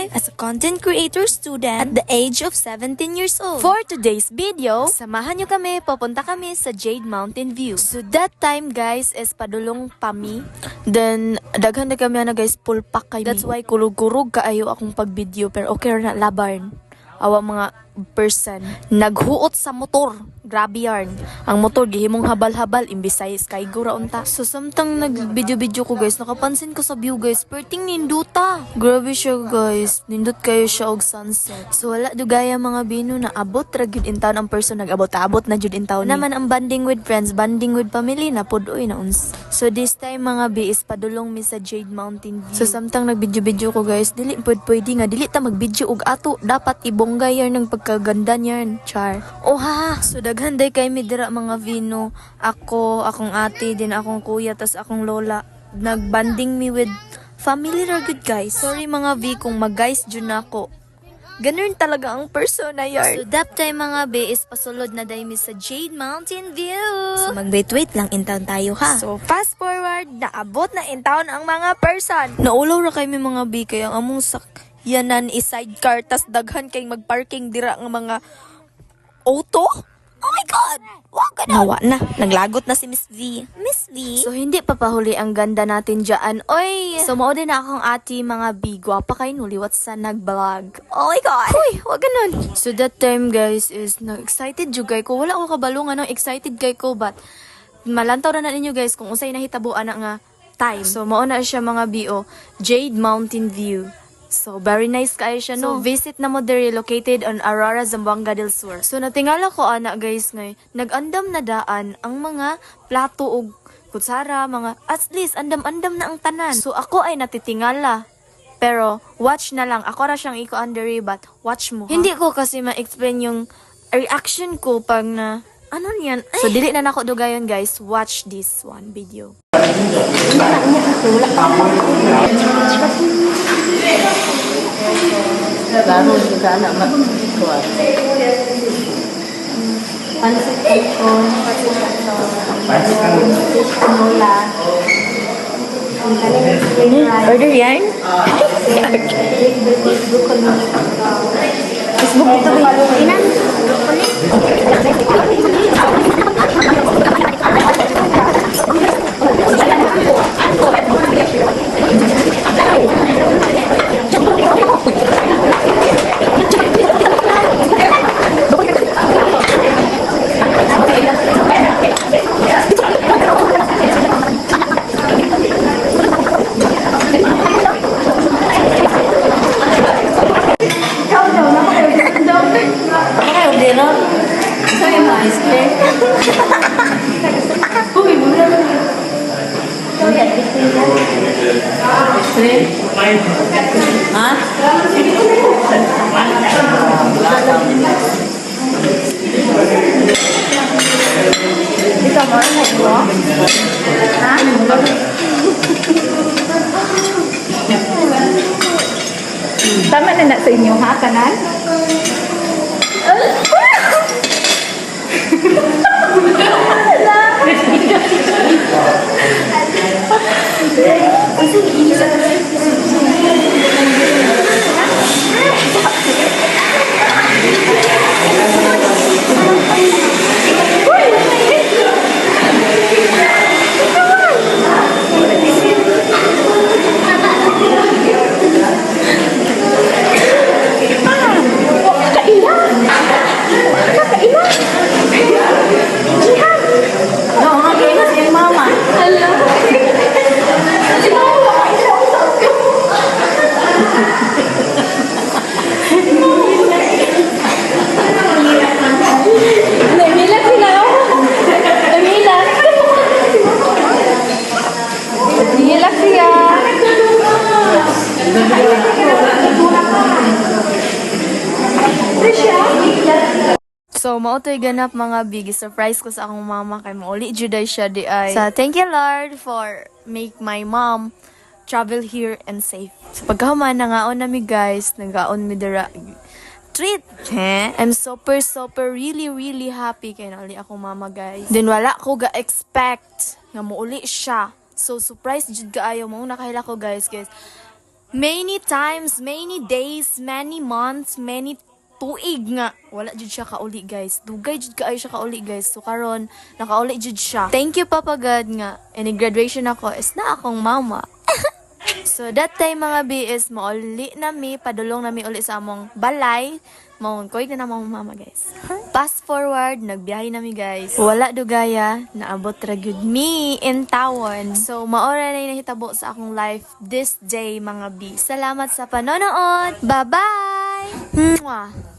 life as a content creator student at the age of 17 years old. For today's video, samahan nyo kami, papunta kami sa Jade Mountain View. So that time guys is padulong pami. Then daghan na kami na guys, full pack kami. That's why kulog-kurog kaayo akong pag-video pero okay na laban. Awa mga person naghuot sa motor. Grabe yarn. Ang motor gihimong habal-habal imbisay sky gura unta. So samtang nag-video ko guys, nakapansin ko sa view guys, perting ninduta. Grabe siya guys. Nindot kayo siya og sunset. So wala dugaya mga bino na abot ra gyud in town ang person nag-abot na jud in town. Naman ang banding with friends, banding with family na pudoy na uns. So this time mga bi is padulong mi sa Jade Mountain View. So samtang nag-video ko guys, dili pwede nga dili ta mag-video og ato, dapat ibonggay yarn ng pagkaganda niyan, char. Oha, so daghanday kay mi dira mga vino. Ako, akong ate, din akong kuya, tas akong lola. Nagbanding mi with family ra good guys. Sorry mga V kung mag-guys dyan ako. Ganun talaga ang persona yarn. So that time mga B is pasulod na day mi sa Jade Mountain View. So mag-wait lang in town tayo ha. So fast forward, naabot na in town ang mga person. Naulaw ra kay mi mga B kaya ang among yanan is sidecar tas daghan kay magparking dira ng mga auto. Oh my God! Wag ka na! Nawa na. Naglagot na si Miss V. Miss V? So, hindi papahuli ang ganda natin dyan. Oy! So, mao din na akong ati mga B. Gwapa kayo nuliwat sa nag-vlog. Oh my God! Uy! Wag ganun! So, that time, guys, is excited jugay ko. Wala ako kabalungan ng excited kay ko, but malantaw na ninyo, guys, kung usay nahitabuan na nga time. So, mao na siya mga B.O. Jade Mountain View. So, very nice kayo siya, no? So, visit na mo diri located on Aurora, Zamboanga del Sur. So, natingala ko, ana, guys, ngay, nag-andam na daan ang mga plato o kutsara, mga, at least, andam-andam na ang tanan. So, ako ay natitingala. Pero, watch na lang. Ako ra siyang iko-underi, but watch mo, ha? Hindi ko kasi ma-explain yung reaction ko pag na, ano niyan? So, dili na nako dugayon, guys. Watch this one video. Baru juga anak mak kuat. Pansit kangkong, mula. Order yan? Facebook itu inan. Hah? Bisa mau naik gua? Hah? Tama na na sa inyo ha, kanan? So, mao to'y ganap mga big surprise ko sa akong mama kay mauli juday siya di ay. So, thank you Lord for make my mom travel here and safe. So, pagkahuman nangaon na mi guys, nagaon mi dira treat. I'm super really happy kay nauli akong mama guys. Then wala ko ga-expect nga mauli siya. So, surprise jud kaayo mo nakahila ko guys. Many times, many days, many months, many tuig nga. Wala jud siya kauli, guys. Dugay jud kaayo siya kauli, guys. So karon nakauli jud siya. Thank you Papa God nga. And in graduation ako is na akong mama. So that time mga BS, mauli nami, padulong nami uli sa among balay. Mawon koy na namang mama, guys. Fast forward, nagbiyahe nami, guys. Wala dugaya, naabot ra gyud me in tawon. So maora na nahitabo sa akong life this day mga B. Salamat sa panonood. Bye-bye. Mwah.